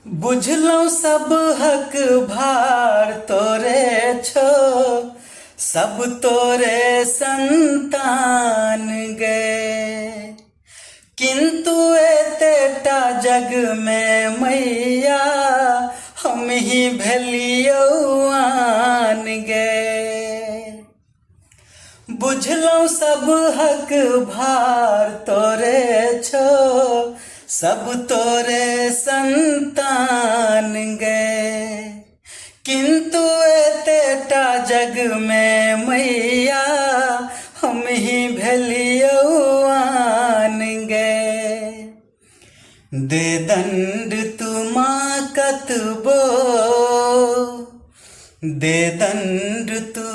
बुझलौ सब हक भार तोरे छो, सब तोरे संतान गे। किंतु एतेटा जग में मैया हम ही भेलियौ आन गे। बुझलौ सब हक भार तोरे छो, सब तोरे संतान गे। किंतु एतेटा जग में मैया हम ही भेलियौ आन गे। दे दंड तुमा कतबो, दे दंड तू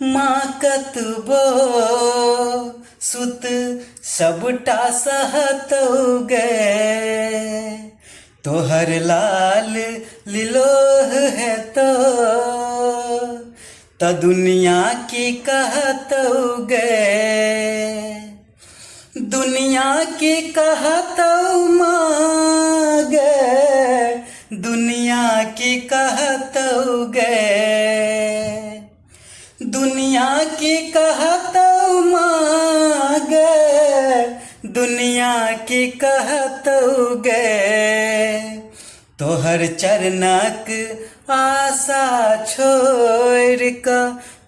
माँ कतबो, सुत सबटा सहतौ गे। तोहर लाल लिलोह है तो दुनिया की कहतौ गे। दुनिया की कहतौ माँ गे, दुनिया की कहतौ गे। दुनिया की कहतौ माँ गे, दुनिया की कहतौ गे। तोहर चरणक आशा छोड़ क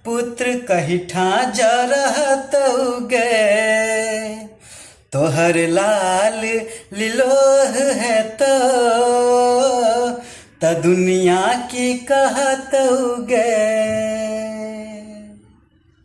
पुत्र कहिठा जरहतौ गे। तोहर लाल लिलोह है तो दुनिया की कहतौ गे।